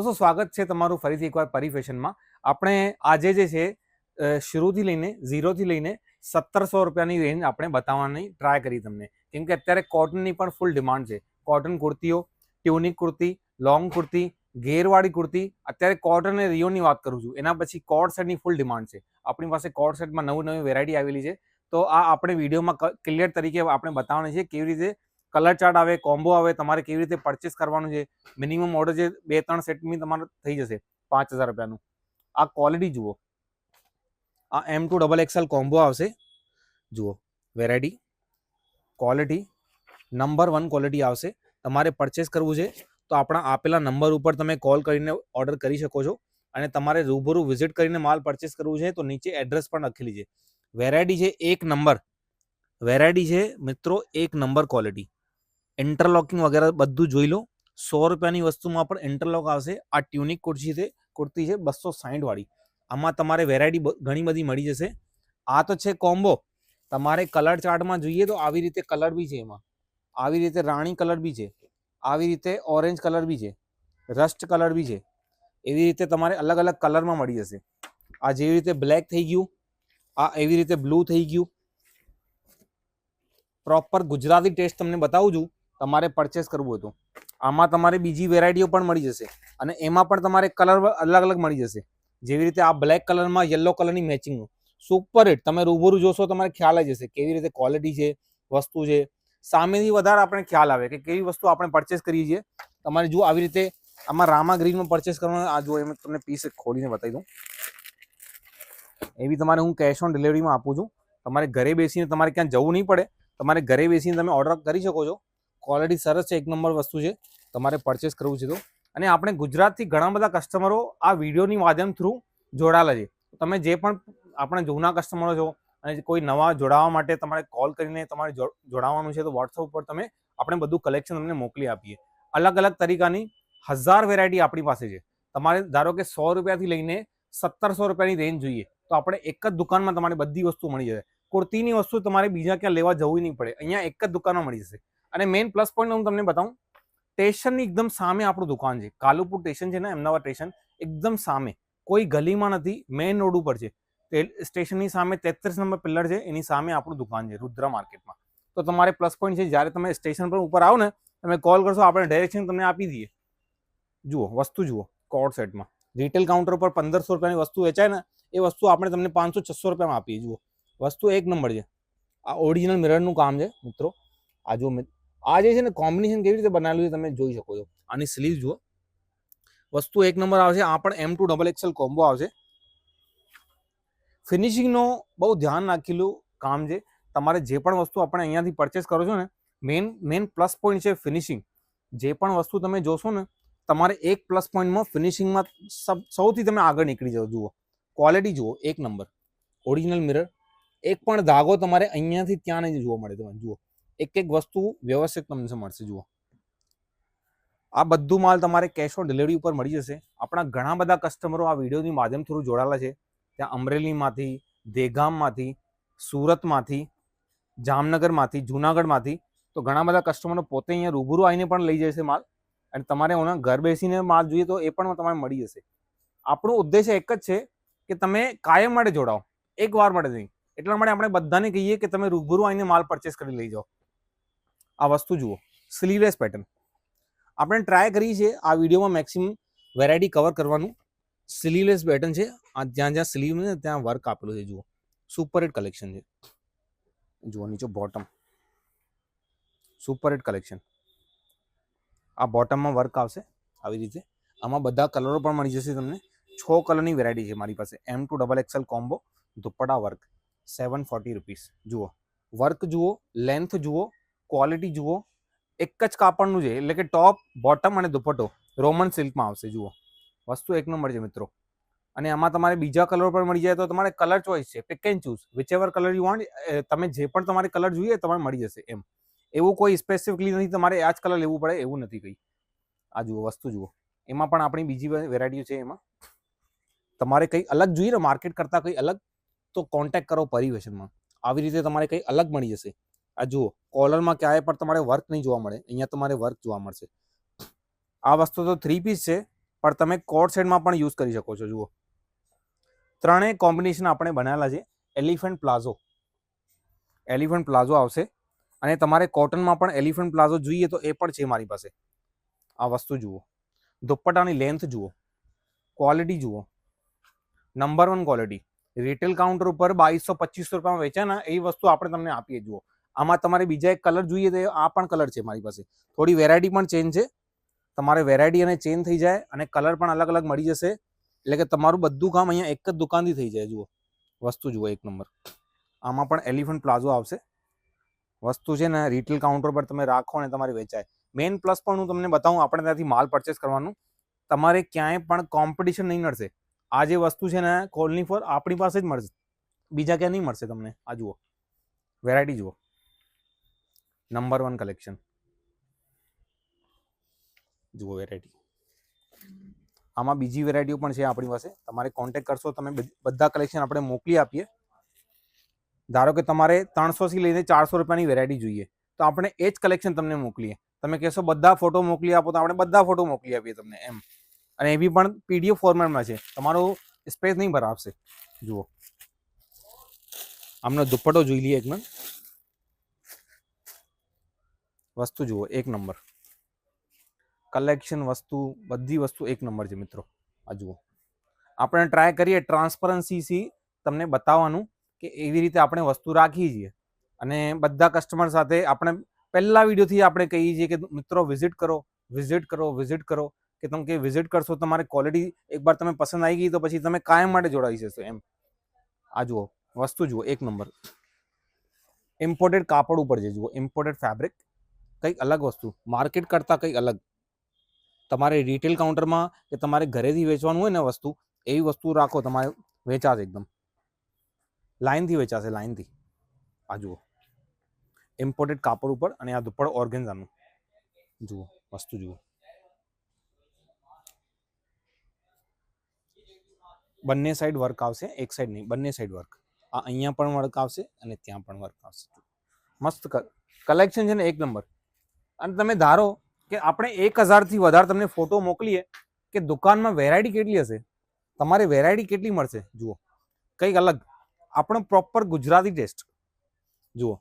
दोस्तों स्वागत है तमारू फरीथी एक बार परी फैशનમાં। આપણે આજે જે છે શરૂથી લઈને 0 થી લઈને 1700 રૂપિયાની રેન્જ આપણે બતાવવાની ટ્રાય કરી તમને, કેમ કે અત્યારે કોટનની પણ ફૂલ ડિમાન્ડ છે। કોટન કુર્તીઓ, ટ્યુનિક કુર્તી, લોંગ કુર્તી, ઘેરવાળી કુર્તી, અત્યારે કોટન અને રિયોની વાત કરું છું। એના પછી કોટ સેટની ફૂલ ડિમાન્ડ છે। આપણી પાસે કોટ સેટમાં નવી વેરાયટી આવેલી છે, તો આ આપણે વિડીયોમાં ક્લિયર તરીકે આપણે બતાવવાની છે કેવી રીતે કલર ચાર્ટ આવે, કોમ્બો આવે, તમારે કેવી રીતે પરચેસ કરવાનું છે। મિનિમમ ઓર્ડર છે 2-3 સેટની તમારે થઈ જશે 5000 રૂપિયાનું। આ ક્વોલિટી જુઓ, આ M2 XXL કોમ્બો આવશે। જુઓ વેરાયટી, ક્વોલિટી નંબર 1 ક્વોલિટી આવશે। તમારે પરચેસ કરવું છે તો આપણા આપેલા નંબર ઉપર તમે કોલ કરીને ઓર્ડર કરી શકો છો, અને તમારે રૂબરૂ વિઝિટ કરીને માલ પરચેસ કરવું છે તો નીચે એડ્રેસ પણ લખેલી છે। વેરાયટી છે એક નંબર, વેરાયટી છે મિત્રો એક નંબર ક્વોલિટી। ઇન્ટરલોકિંગ વગેરે બધું જોઈ લો। 100 રૂપિયાની વસ્તુમાં પણ ઇન્ટરલોક આવશે। આ ટ્યુનિક કુર્તી છે 260 વાળી। આમાં તમારે વેરાયટી ઘણી બધી મળી જશે। આ તો છે કોમ્બો। તમારે કલર ચાર્ટમાં જોઈએ તો આવી રીતે કલર બી છે, એમાં આવી રીતે રાણી કલર બી છે, આવી રીતે ઓરેન્જ કલર બી છે, રસ્ટ કલર બી છે। એવી રીતે તમારે અલગ અલગ કલરમાં મળી જશે। આ જેવી રીતે બ્લેક થઈ ગયું, આ એવી રીતે બ્લુ થઈ ગયું। પ્રોપર ગુજરાતી ટેસ્ટ તમને બતાવું છું, તમારે પરચેસ કરવું હોય તો। આમાં તમારે બીજી વેરાયટીઓ પણ મળી જશે, અને એમાં પણ તમારે કલર અલગ અલગ મળી જશે। જેવી રીતે આ બ્લેક કલરમાં યલો કલરની મેચિંગ સુપર હિટ। તમે રૂબરૂ જોશો તમારે ખ્યાલ આવી જશે કેવી રીતે ક્વોલિટી છે, વસ્તુ છે। સામેથી વધારે આપણે ખ્યાલ આવે કે કેવી વસ્તુ આપણે પરચેસ કરીએ છીએ। તમારે જુઓ આવી રીતે આમાં રામા ગ્રીનમાં પરચેસ કરવાનું। આ જો એમ તમને પીસ ખોલીને બતાવી દઉં। એવી તમારે હું કેશ ઓન ડિલિવરીમાં આપું છું। તમારે ઘરે બેસીને તમારે ક્યાં જવું નહીં પડે, તમારે ઘરે બેસીને તમે ઓર્ડર કરી શકો છો। ક્વોલિટી સરસ છે, એક નંબર વસ્તુ છે, તમારે પરચેસ કરવું છે તો। અને આપણે ગુજરાતથી ઘણા બધા કસ્ટમરો આ વિડીયોની માધ્યમ થ્રુ જોડાયેલા છે। તમે જે પણ આપણા જૂના કસ્ટમરો છો અને કોઈ નવા જોડાવા માટે તમારે કોલ કરીને તમારે જોડાવાનું છે તો વોટ્સઅપ ઉપર તમે આપણે બધું કલેક્શન તમને મોકલી આપીએ। અલગ અલગ તરીકાની 1000 વેરાયટી આપણી પાસે છે। તમારે ધારો કે 100 રૂપિયાથી લઈને 1700 રૂપિયાની રેન્જ જોઈએ તો આપણે એક જ દુકાનમાં તમારે બધી વસ્તુ મળી જશે। કુર્તીની વસ્તુ તમારે બીજા ક્યાં લેવા જવું નહીં પડે, અહીંયા એક જ દુકાનમાં મળી જશે। અને મેઇન પ્લસ પોઈન્ટ હું તમને બતાવું, સ્ટેશનની એકદમ સામે આપણું દુકાન છે। કાલુપુર સ્ટેશન છે ને, અમદાવાદ સ્ટેશન એકદમ સામે, કોઈ ગલીમાં નથી, મેઇન રોડ ઉપર છે। સ્ટેશનની સામે 33 નંબર પિલ્લર છે, એની સામે આપણું દુકાન છે રુદ્ર માર્કેટમાં। તો તમારે પ્લસ પોઈન્ટ છે, જ્યારે તમે સ્ટેશન પર ઉપર આવો ને, તમે કોલ કરશો, આપણે ડાયરેક્શન તમને આપી દઈએ। જુઓ વસ્તુ જુઓ, કોટ સેટમાં રિટેલ કાઉન્ટર પર 1500 રૂપિયાની વસ્તુ વેચાય ને, એ વસ્તુ આપણે તમને 500-600 રૂપિયામાં આપીએ। જુઓ વસ્તુ એક નંબર છે। આ ઓરિજિનલ મિરરનું કામ છે મિત્રો। આ જો આ જે છે ને કોમ્બિનેશન કેવી રીતે બનાવેલું છે તમે જોઈ શકો છો। આની સ્લીવ જુઓ, વસ્તુ એક નંબર આવશે। આ પણ M2 XXL કોમ્બો આવશે। ફિનિશિંગનો બહુ ધ્યાન રાખેલું કામ છે। તમારે જે પણ વસ્તુ આપણે અહીંયાથી પરચેસ કરો છો ને, મેઇન પ્લસ પોઈન્ટ છે ફિનિશિંગ। જે પણ વસ્તુ તમે જોશો ને, તમારે એક પ્લસ પોઈન્ટમાં ફિનિશિંગમાં સૌથી તમે આગળ નીકળી જાઓ। જુઓ ક્વોલિટી જુઓ, એક નંબર ઓરિજિનલ મિરર। એક પણ ધાગો તમારે અહીંયાથી ત્યાં નહીં જોવા મળે। તમે જુઓ એક એક વસ્તુ વ્યવસ્થિત તમને મળશે। જુઓ આ બધું માલ તમારે કેશ ઓન ડિલિવરી ઉપર મળી જશે। આપણા ઘણા બધા કસ્ટમરો આ વિડીયોની માધ્યમ થ્રુ જોડાયેલા છે। ત્યાં અમરેલીમાંથી, દેગામમાંથી, સુરતમાંથી, જામનગરમાંથી, જુનાગઢમાંથી, તો ઘણા બધા કસ્ટમરો પોતે અહીંયા રૂબરૂ આવીને પણ લઈ જશે માલ। અને તમારે ઘર બેસીને માલ જોઈએ તો એ પણ તમારે મળી જશે। આપણો ઉદ્દેશ્ય એક જ છે કે તમે કાયમ માટે જોડાઓ, એક વાર માટે નહીં। એટલા માટે આપણે બધાને કહીએ કે તમે રૂબરૂ આવીને માલ પરચેસ કરી લઈ જાઓ। આ વસ્તુ જુઓ, સ્લીવલેસ પેટર્ન આપણે ટ્રાય કરી છે આ વિડીયોમાં મેક્સિમમ વેરાયટી કવર કરવાનું। સ્લીવલેસ પેટર્ન છે। આ જ્યાં જ્યાં સ્લીવ ને ત્યાં વર્ક આપેલું છે। જુઓ સુપર હિટ કલેક્શન છે। જુઓ નીચે બોટમ, સુપર હિટ કલેક્શન। આ બોટમમાં વર્ક આવશે આવી રીતે। આમાં બધા કલરો પણ મળી જશે તમને। 6 કલરની વેરાયટી છે મારી પાસે। M2 XXL combo, dupatta work, 740 rupees. જુઓ વર્ક જુઓ, લેન્થ જુઓ, ક્વોલિટી જુઓ। એક જ કાપડનું છે, એટલે કે ટોપ, બોટમ અને દુપટ્ટો રોમન સિલ્કમાં આવશે। જુઓ વસ્તુ એક નંબર છે મિત્રો। અને આમાં તમારે બીજા કલર પણ મળી જાય તો તમારે કલર ચોઇસ છે, pick and choose whichever colour you want. તમે જે પણ તમારે કલર જોઈએ તમારે મળી જશે એમ। એવું કોઈ સ્પેસિફિકલી નથી તમારે આ જ કલર લેવું પડે એવું નથી કંઈ। આ જુઓ વસ્તુ જુઓ, એમાં પણ આપણી બીજી વેરાયટીઓ છે। એમાં તમારે કંઈ અલગ જોઈએ ને માર્કેટ કરતાં કંઈ અલગ, તો કોન્ટેક્ટ કરો પરી ફેશનમાં। આવી રીતે તમારે કંઈ અલગ મળી જશે। આ જુઓ કોલરમાં ક્યાંય પણ તમારે વર્ક નહીં જોવા મળે, અહીંયા તમારે વર્ક જોવા મળશે। આ વસ્તુ તો 3 પીસ છે, પણ તમે કોટ સેટમાં પણ યુઝ કરી શકો છો. જુઓ, ત્રણેય કોમ્બિનેશન આપણે બનાવેલા છે. એલિફન્ટ પ્લાઝો આવશે, અને તમારે કોટનમાં પણ એલિફન્ટ પ્લાઝો જોઈએ તો એ પણ છે મારી પાસે. આ વસ્તુ જુઓ, દુપટ્ટાની લેન્થ જુઓ, ક્વોલિટી જુઓ, નંબર 1 ક્વોલિટી. રિટેલ કાઉન્ટર ઉપર 2200-2500 રૂપિયામાં વેચાય ને એ વસ્તુ આપણે તમને આપીએ. જુઓ, આમાં તમારે બીજા એક કલર જોઈએ તો આ પણ કલર છે મારી પાસે. થોડી વેરાયટી પણ ચેન્જ છે. તમારે વેરાયટી અને ચેન્જ થઈ જાય અને કલર પણ અલગ અલગ મળી જશે. એટલે કે તમારું બધું કામ અહીંયા એક જ દુકાનથી થઈ જાય. જુઓ, વસ્તુ જુઓ, એક નંબર. આમાં પણ એલિફન્ટ પ્લાઝો આવશે. વસ્તુ છે ને રિટેલ કાઉન્ટર પર તમે રાખો અને તમારે વેચાય. મેઇન પ્લસ પણ હું તમને બતાવું, આપણે ત્યાંથી માલ પરચેસ કરવાનું, તમારે ક્યાંય પણ કોમ્પિટિશન નહીં મળશે. આ જે વસ્તુ છે ને કોલની ફોર આપણી પાસે જ મળશે, બીજા ક્યાં નહીં મળશે તમને. આ જુઓ, વેરાયટી જુઓ, નંબર 1 કલેક્શન જુઓ, વેરાયટી. આમાં બીજી વેરાયટીઓ પણ છે આપણી પાસે. તમારે કોન્ટેક્ટ કરશો, તમે બધા કલેક્શન આપણે મોકલી આપીએ. ધારો કે તમારે 300થી લઈને 400 રૂપિયાની વેરાયટી જોઈએ તો આપણે એ જ કલેક્શન તમને મોકલીએ. તમે કહેશો બધા ફોટો મોકલી આપો તો આપણે બધા ફોટો મોકલી આપીએ તમને એમ. અને એ બી પણ PDF ફોર્મેટમાં છે, તમારો સ્પેસ નહીં ભરાવશે. જુઓ, આમનો દુપટ્ટો જોઈ લઈએ એકદમ. વસ્તુ જુઓ, એક નંબર કલેક્શન. વસ્તુ બધી વસ્તુ એક નંબર છે મિત્રો. આ જુઓ, આપણે ટ્રાય કરીએ ટ્રાન્સપરન્સી તમને બતાવવાનું કે એવી રીતે આપણે વસ્તુ રાખીએ છીએ. અને બધા કસ્ટમર સાથે આપણે પહેલા વિડીયોથી આપણે કહીએ છીએ કે મિત્રો વિઝિટ કરો. કે તમે કે વિઝિટ કરશો તમારે ક્વોલિટી એકવાર તમે પસંદ આવી ગઈ તો પછી તમે કાયમ માટે જોડાઈ જશો એમ. આ જુઓ, વસ્તુ જુઓ, એક નંબર. ઇમ્પોર્ટેડ કાપડ ઉપર છે. જુઓ, ઇમ્પોર્ટેડ ફેબ્રિક, કંઈક અલગ વસ્તુ, માર્કેટ કરતાં કંઈક અલગ. તમારે રિટેલ કાઉન્ટરમાં કે તમારે ઘરેથી વેચવાનું હોય ને વસ્તુ, એવી વસ્તુ રાખો, તમારે વેચાશે એકદમ લાઇનથી વેચાશે, લાઇનથી. આ જુઓ, ઇમ્પોર્ટેડ કાપડ ઉપર, અને આ દુપટ્ટો ઓર્ગેન્ઝાનું. જુઓ, વસ્તુ જુઓ, બંને સાઈડ વર્ક આવશે, એક સાઈડ નહીં, બંને સાઈડ વર્ક. આ અહીંયા પણ વર્ક આવશે અને ત્યાં પણ વર્ક આવશે. મસ્ત કલેક્શન છે ને, એક નંબર. અને તમે ધારો કે આપણે 1000થી વધારે તમને ફોટો મોકલીએ કે દુકાનમાં વેરાયટી કેટલી હશે, તમારે વેરાયટી કેટલી મળશે. જુઓ, કંઈક અલગ, આપણો પ્રોપર ગુજરાતી ટેસ્ટ. જુઓ,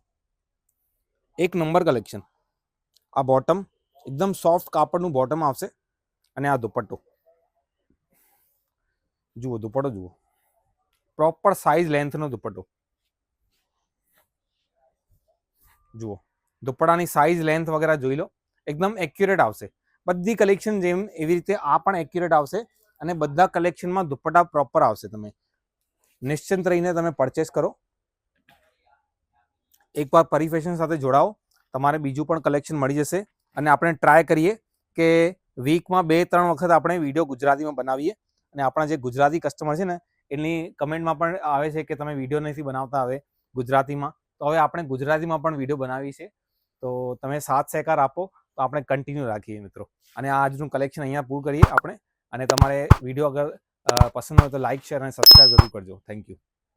એક નંબર કલેક્શન. આ બોટમ એકદમ સોફ્ટ કાપડનું બોટમ આવશે, અને આ દુપટ્ટો જુઓ, દુપટ્ટો જુઓ, પ્રોપર સાઇઝ લેન્થનો દુપટ્ટો જુઓ. દુપટ્ટાની સાઇઝ લેન્થ વગેરે જોઈ લો, એકદમ એક્યુરેટ આવશે. બધી કલેક્શન જેમ એવી રીતે આ પણ એક્યુરેટ આવશે, અને બધા કલેક્શનમાં દુપટ્ટા પ્રોપર આવશે. તમે નિશ્ચિંત રહીને તમે પરચેસ કરો. એકવાર પરી ફેશન સાથે જોડાઓ, તમારે બીજું પણ કલેક્શન મળી જશે. અને આપણે ટ્રાય કરીએ કે વીકમાં 2-3 વખત આપણે વિડીયો ગુજરાતીમાં બનાવીએ. અને આપણા જે ગુજરાતી કસ્ટમર છે ને, એની કમેન્ટમાં પણ આવે છે કે તમે વિડીયો નથી બનાવતા હવે ગુજરાતીમાં. તો હવે આપણે ગુજરાતીમાં પણ વિડીયો બનાવીએ છીએ. તો તમે સાથ સહકાર આપો તો આપણે કન્ટિન્યુ રાખીએ મિત્રો. અને આજનું કલેક્શન અહીંયા પૂરું કરીએ આપણે. અને તમારે વિડીયો અગર પસંદ હોય તો લાઇક, શેર અને સબસ્ક્રાઈબ જરૂર કરજો. Thank you.